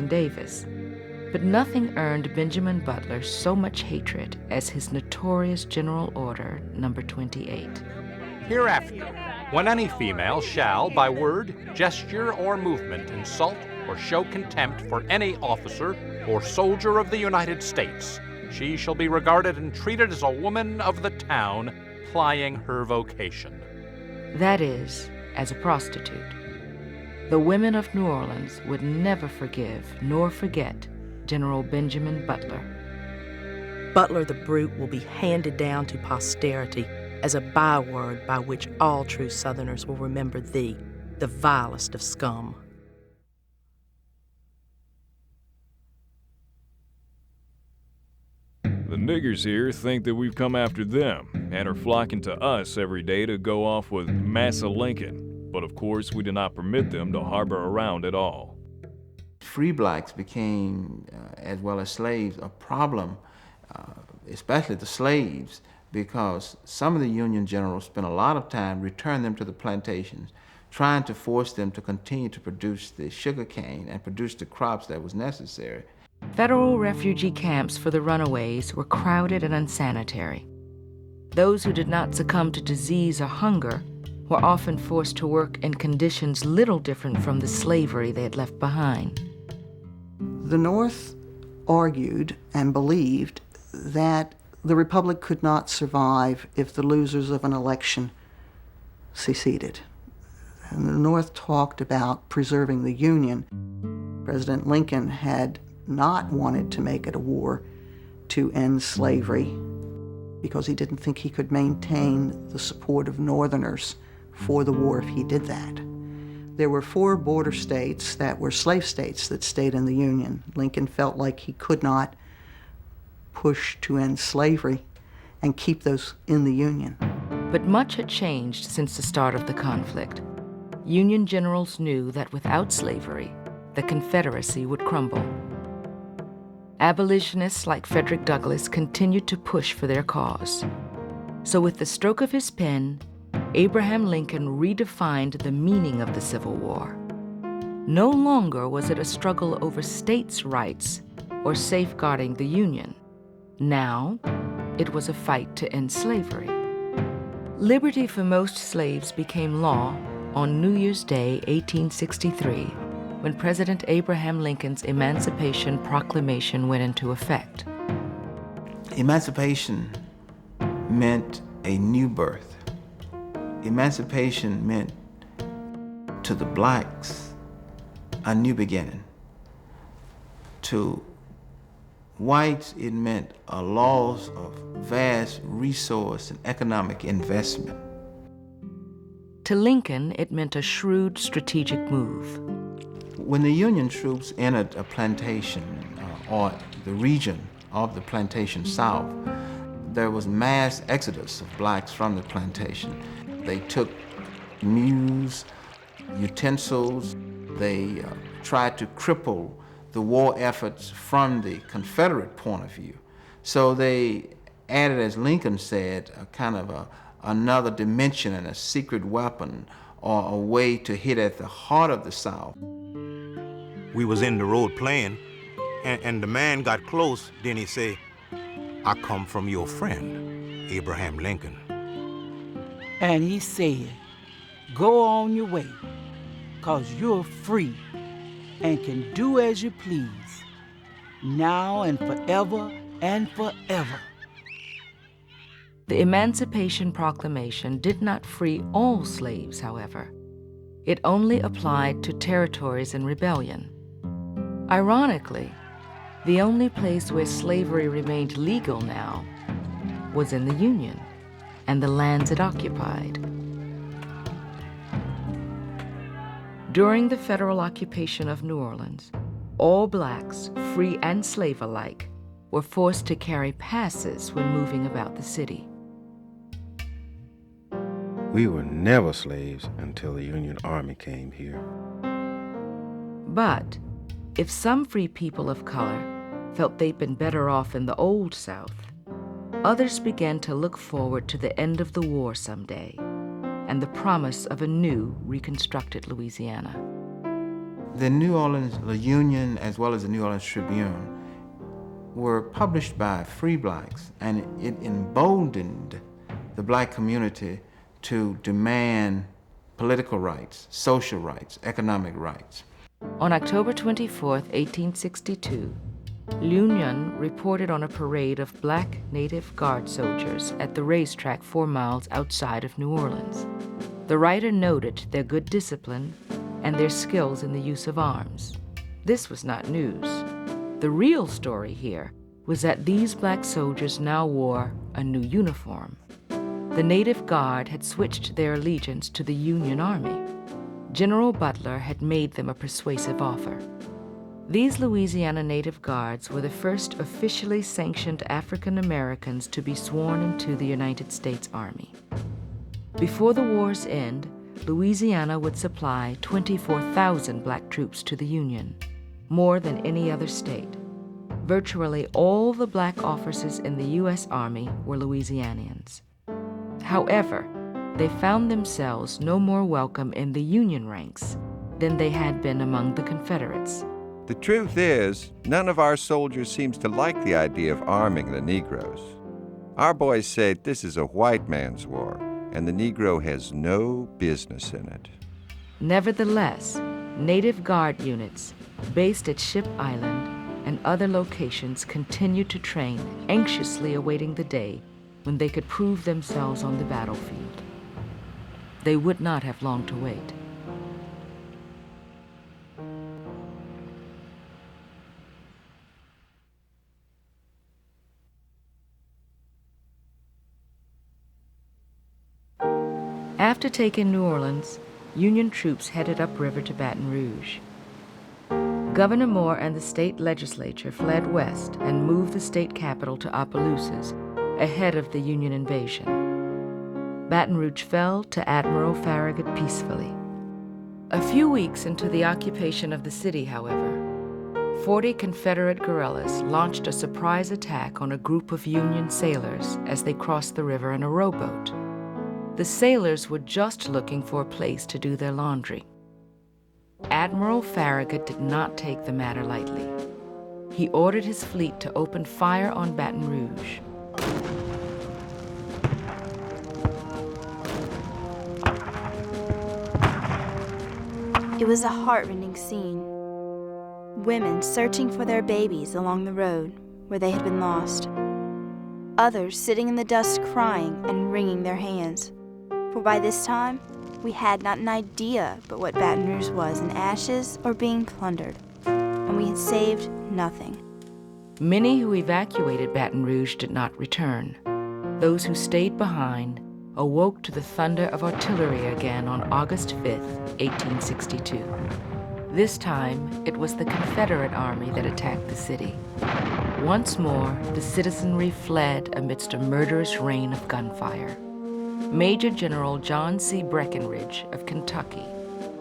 Jefferson Davis. But nothing earned Benjamin Butler so much hatred as his notorious General Order Number 28. Hereafter, when any female shall, by word, gesture, or movement, insult or show contempt for any officer or soldier of the United States, she shall be regarded and treated as a woman of the town plying her vocation. That is, as a prostitute. The women of New Orleans would never forgive nor forget General Benjamin Butler. Butler the Brute will be handed down to posterity as a byword by which all true Southerners will remember thee, the vilest of scum. The niggers here think that we've come after them and are flocking to us every day to go off with Massa Lincoln. But of course, we do not permit them to harbor around at all. Free blacks became, as well as slaves, a problem, especially the slaves, because some of the Union generals spent a lot of time returning them to the plantations, trying to force them to continue to produce the sugar cane and produce the crops that was necessary. Federal refugee camps for the runaways were crowded and unsanitary. Those who did not succumb to disease or hunger were often forced to work in conditions little different from the slavery they had left behind. The North argued and believed that the Republic could not survive if the losers of an election seceded. And the North talked about preserving the Union. President Lincoln had not wanted to make it a war to end slavery because he didn't think he could maintain the support of Northerners for the war if he did that. There were 4 border states that were slave states that stayed in the Union. Lincoln felt like he could not push to end slavery and keep those in the Union. But much had changed since the start of the conflict. Union generals knew that without slavery, the Confederacy would crumble. Abolitionists like Frederick Douglass continued to push for their cause. So with the stroke of his pen, Abraham Lincoln redefined the meaning of the Civil War. No longer was it a struggle over states' rights or safeguarding the Union. Now, it was a fight to end slavery. Liberty for most slaves became law on New Year's Day, 1863, when President Abraham Lincoln's Emancipation Proclamation went into effect. Emancipation meant a new birth. Emancipation meant to the blacks a new beginning. To whites, it meant a loss of vast resource and economic investment. To Lincoln, it meant a shrewd strategic move. When the Union troops entered a plantation or the region of the plantation South, there was mass exodus of blacks from the plantation. They took mules, utensils, they tried to cripple the war efforts from the Confederate point of view. So they added, as Lincoln said, a kind of another dimension and a secret weapon or a way to hit at the heart of the South. We was in the road playing, and the man got close, then he said, "I come from your friend, Abraham Lincoln." And he said, "Go on your way, 'cause you're free and can do as you please, now and forever and forever." The Emancipation Proclamation did not free all slaves, however. It only applied to territories in rebellion. Ironically, the only place where slavery remained legal now was in the Union and the lands it occupied. During the federal occupation of New Orleans, all blacks, free and slave alike, were forced to carry passes when moving about the city. We were never slaves until the Union Army came here. But if some free people of color felt they'd been better off in the Old South, others began to look forward to the end of the war someday and the promise of a new, reconstructed Louisiana. The New Orleans, the Union, as well as the New Orleans Tribune, were published by free blacks, and it emboldened the black community to demand political rights, social rights, economic rights. On October 24, 1862, L'Union reported on a parade of black Native Guard soldiers at the racetrack 4 miles outside of New Orleans. The writer noted their good discipline and their skills in the use of arms. This was not news. The real story here was that these black soldiers now wore a new uniform. The Native Guard had switched their allegiance to the Union Army. General Butler had made them a persuasive offer. These Louisiana Native Guards were the first officially sanctioned African Americans to be sworn into the United States Army. Before the war's end, Louisiana would supply 24,000 black troops to the Union, more than any other state. Virtually all the black officers in the U.S. Army were Louisianians. However, they found themselves no more welcome in the Union ranks than they had been among the Confederates. The truth is, none of our soldiers seems to like the idea of arming the Negroes. Our boys say this is a white man's war, and the Negro has no business in it. Nevertheless, Native Guard units based at Ship Island and other locations continued to train, anxiously awaiting the day when they could prove themselves on the battlefield. They would not have long to wait. After taking New Orleans, Union troops headed upriver to Baton Rouge. Governor Moore and the state legislature fled west and moved the state capital to Opelousas, ahead of the Union invasion. Baton Rouge fell to Admiral Farragut peacefully. A few weeks into the occupation of the city, however, 40 Confederate guerrillas launched a surprise attack on a group of Union sailors as they crossed the river in a rowboat. The sailors were just looking for a place to do their laundry. Admiral Farragut did not take the matter lightly. He ordered his fleet to open fire on Baton Rouge. It was a heart-rending scene. Women searching for their babies along the road where they had been lost. Others sitting in the dust crying and wringing their hands. For by this time, we had not an idea but what Baton Rouge was in ashes or being plundered, and we had saved nothing. Many who evacuated Baton Rouge did not return. Those who stayed behind awoke to the thunder of artillery again on August 5th, 1862. This time, it was the Confederate Army that attacked the city. Once more, the citizenry fled amidst a murderous rain of gunfire. Major General John C. Breckinridge of Kentucky,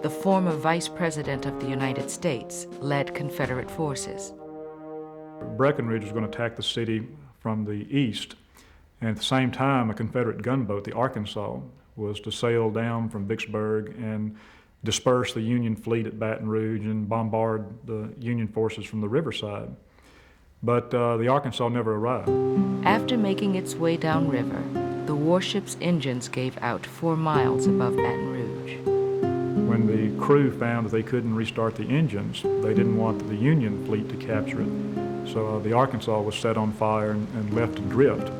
the former Vice President of the United States, led Confederate forces. Breckinridge was going to attack the city from the east, and at the same time, a Confederate gunboat, the Arkansas, was to sail down from Vicksburg and disperse the Union fleet at Baton Rouge and bombard the Union forces from the riverside. But the Arkansas never arrived. After making its way downriver, the warship's engines gave out 4 miles above Baton Rouge. When the crew found that they couldn't restart the engines, they didn't want the Union fleet to capture it. So the Arkansas was set on fire and left adrift.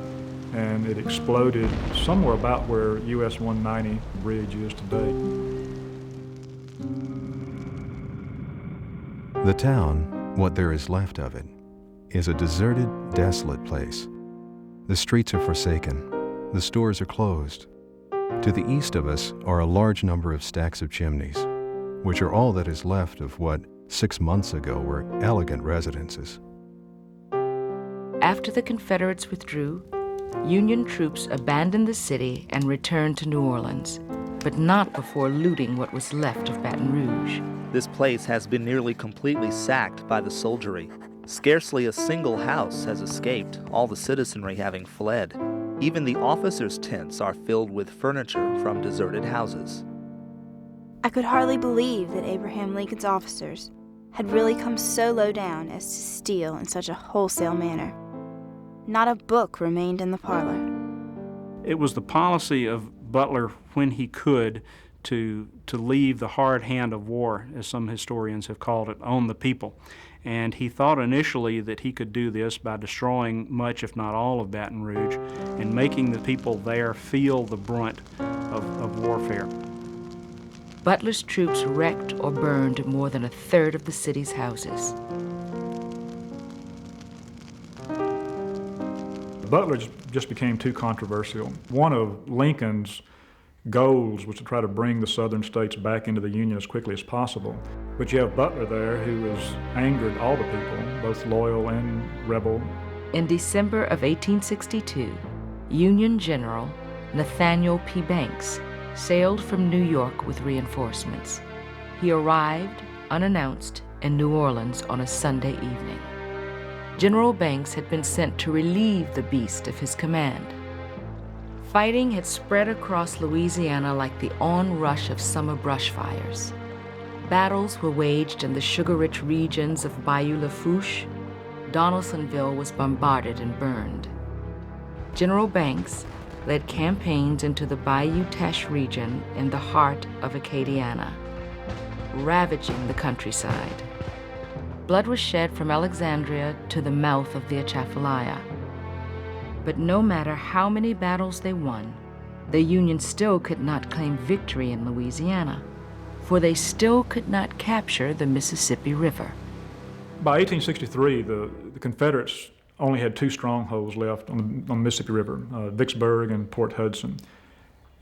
And it exploded somewhere about where US 190 bridge is today. The town, what there is left of it, is a deserted, desolate place. The streets are forsaken. The stores are closed. To the east of us are a large number of stacks of chimneys, which are all that is left of what 6 months ago were elegant residences. After the Confederates withdrew, Union troops abandoned the city and returned to New Orleans, but not before looting what was left of Baton Rouge. This place has been nearly completely sacked by the soldiery. Scarcely a single house has escaped, all the citizenry having fled. Even the officers' tents are filled with furniture from deserted houses. I could hardly believe that Abraham Lincoln's officers had really come so low down as to steal in such a wholesale manner. Not a book remained in the parlor. It was the policy of Butler, when he could, to leave the hard hand of war, as some historians have called it, on the people. And he thought initially that he could do this by destroying much, if not all, of Baton Rouge and making the people there feel the brunt of warfare. Butler's troops wrecked or burned more than a third of the city's houses. Butler just became too controversial. One of Lincoln's goals was to try to bring the southern states back into the Union as quickly as possible. But you have Butler there who has angered all the people, both loyal and rebel. In December of 1862, Union General Nathaniel P. Banks sailed from New York with reinforcements. He arrived, unannounced, in New Orleans on a Sunday evening. General Banks had been sent to relieve the beast of his command. Fighting had spread across Louisiana like the onrush of summer brush fires. Battles were waged in the sugar-rich regions of Bayou Lafourche. Donaldsonville was bombarded and burned. General Banks led campaigns into the Bayou Teche region in the heart of Acadiana, ravaging the countryside. Blood was shed from Alexandria to the mouth of the Atchafalaya. But no matter how many battles they won, the Union still could not claim victory in Louisiana, for they still could not capture the Mississippi River. By 1863, the Confederates only had two strongholds left on the Mississippi River, Vicksburg and Port Hudson.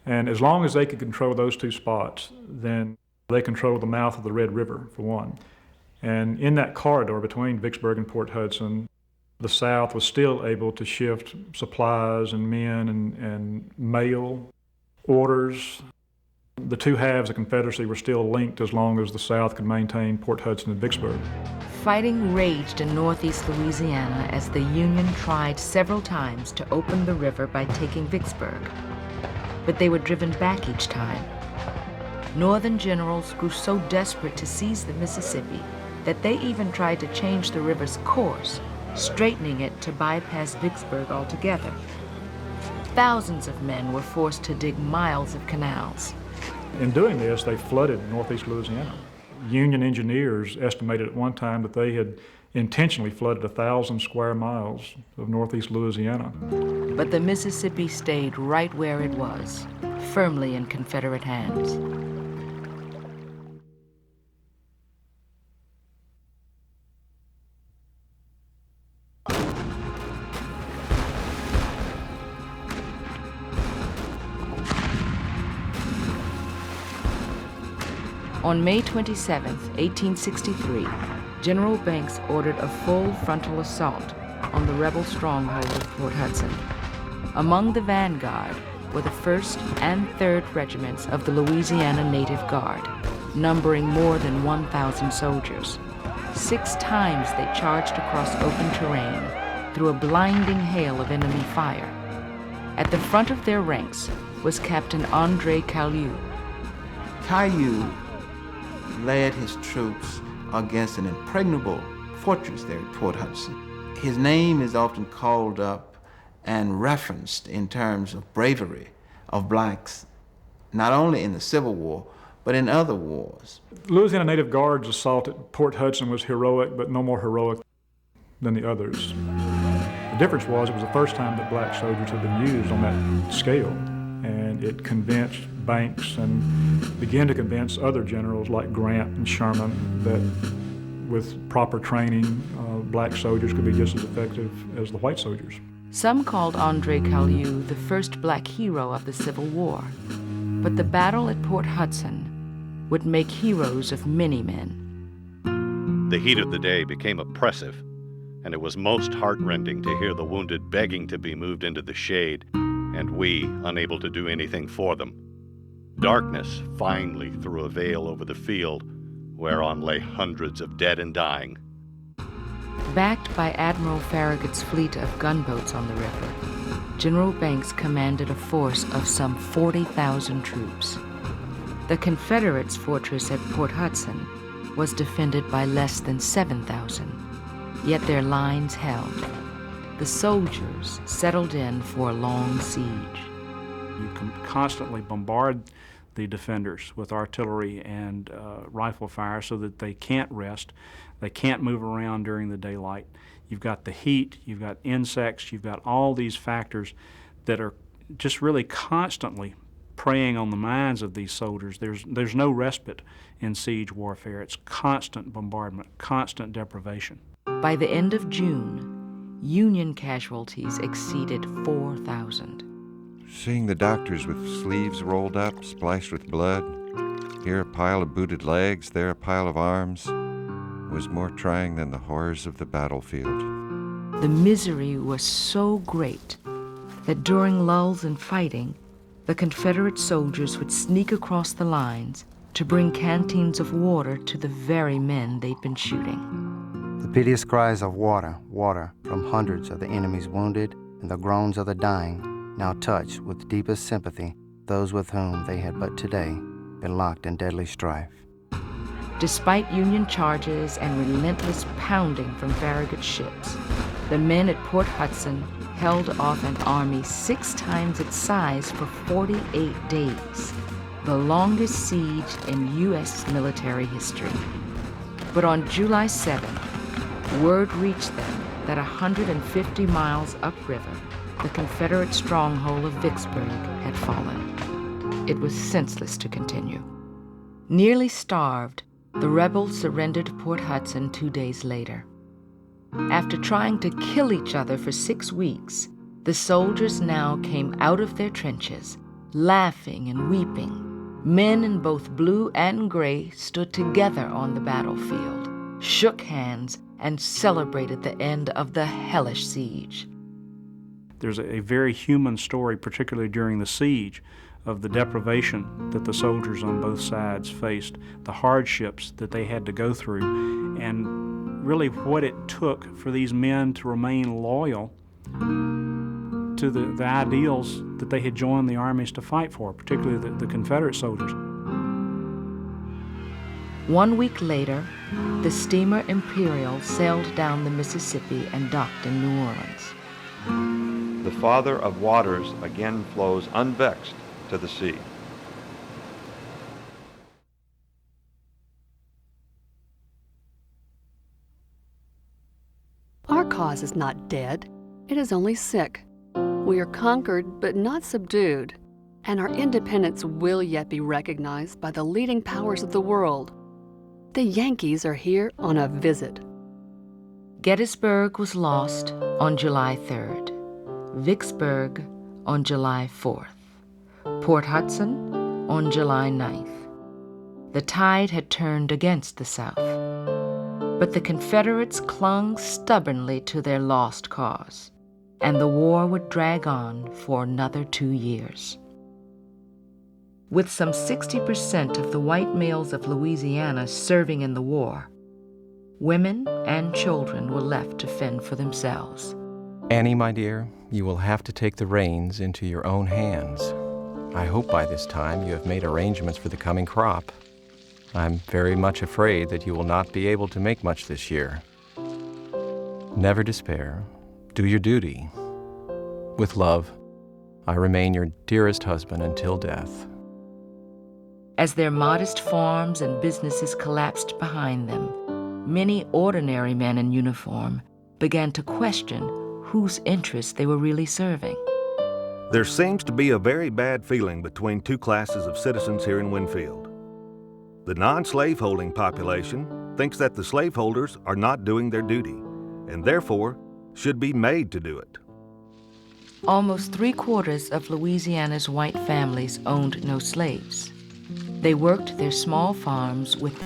And as long as they could control those two spots, then they controlled the mouth of the Red River, for one. And in that corridor between Vicksburg and Port Hudson, the South was still able to shift supplies and men and mail orders. The two halves of the Confederacy were still linked as long as the South could maintain Port Hudson and Vicksburg. Fighting raged in northeast Louisiana as the Union tried several times to open the river by taking Vicksburg, but they were driven back each time. Northern generals grew so desperate to seize the Mississippi that they even tried to change the river's course, straightening it to bypass Vicksburg altogether. Thousands of men were forced to dig miles of canals. In doing this, they flooded northeast Louisiana. Union engineers estimated at one time that they had intentionally flooded 1,000 square miles of northeast Louisiana. But the Mississippi stayed right where it was, firmly in Confederate hands. On May 27, 1863, General Banks ordered a full frontal assault on the rebel stronghold of Port Hudson. Among the vanguard were the 1st and 3rd regiments of the Louisiana Native Guard, numbering more than 1,000 soldiers. 6 times they charged across open terrain through a blinding hail of enemy fire. At the front of their ranks was Captain André Caillou. Caillou led his troops against an impregnable fortress there at Port Hudson. His name is often called up and referenced in terms of bravery of blacks, not only in the Civil War, but in other wars. Louisiana Native Guard's assault at Port Hudson was heroic, but no more heroic than the others. The difference was it was the first time that black soldiers had been used on that scale, and it convinced Banks and began to convince other generals like Grant and Sherman that with proper training, black soldiers could be just as effective as the white soldiers. Some called André Caillou the first black hero of the Civil War, but the battle at Port Hudson would make heroes of many men. The heat of the day became oppressive, and it was most heartrending to hear the wounded begging to be moved into the shade, and we unable to do anything for them. Darkness finally threw a veil over the field, whereon lay hundreds of dead and dying. Backed by Admiral Farragut's fleet of gunboats on the river, General Banks commanded a force of some 40,000 troops. The Confederates' fortress at Port Hudson was defended by less than 7,000, yet their lines held. The soldiers settled in for a long siege. You can constantly bombard the defenders with artillery and rifle fire so that they can't rest. They can't move around during the daylight. You've got the heat, you've got insects, you've got all these factors that are just really constantly preying on the minds of these soldiers. There's no respite in siege warfare. It's constant bombardment, constant deprivation. By the end of June, Union casualties exceeded 4,000. Seeing the doctors with sleeves rolled up, splashed with blood, here a pile of booted legs, there a pile of arms, was more trying than the horrors of the battlefield. The misery was so great that during lulls in fighting, the Confederate soldiers would sneak across the lines to bring canteens of water to the very men they'd been shooting. The piteous cries of water, water from hundreds of the enemy's wounded and the groans of the dying now touched with deepest sympathy those with whom they had but today been locked in deadly strife. Despite Union charges and relentless pounding from Farragut's ships, the men at Port Hudson held off an army 6 times its size for 48 days, the longest siege in U.S. military history. But on July 7th, word reached them that 150 miles upriver, the Confederate stronghold of Vicksburg had fallen. It was senseless to continue. Nearly starved, the rebels surrendered Port Hudson 2 days later. After trying to kill each other for 6 weeks, the soldiers now came out of their trenches, laughing and weeping. Men in both blue and gray stood together on the battlefield, shook hands, and celebrated the end of the hellish siege. There's a very human story, particularly during the siege, of the deprivation that the soldiers on both sides faced, the hardships that they had to go through, and really what it took for these men to remain loyal to the ideals that they had joined the armies to fight for, particularly the Confederate soldiers. 1 week later, the steamer Imperial sailed down the Mississippi and docked in New Orleans. The Father of waters again flows unvexed to the sea. Our cause is not dead, it is only sick. We are conquered but not subdued, and our independence will yet be recognized by the leading powers of the world. The Yankees are here on a visit. Gettysburg was lost on July 3rd, Vicksburg on July 4th, Port Hudson on July 9th. The tide had turned against the South, but the Confederates clung stubbornly to their lost cause, and the war would drag on for another 2 years. With some 60% of the white males of Louisiana serving in the war, women and children were left to fend for themselves. Annie, my dear, you will have to take the reins into your own hands. I hope by this time you have made arrangements for the coming crop. I'm very much afraid that you will not be able to make much this year. Never despair. Do your duty. With love, I remain your dearest husband until death. As their modest farms and businesses collapsed behind them, many ordinary men in uniform began to question whose interests they were really serving. There seems to be a very bad feeling between two classes of citizens here in Winfield. The non-slaveholding population thinks that the slaveholders are not doing their duty, and therefore should be made to do it. Almost 3/4 of Louisiana's white families owned no slaves. They worked their small farms with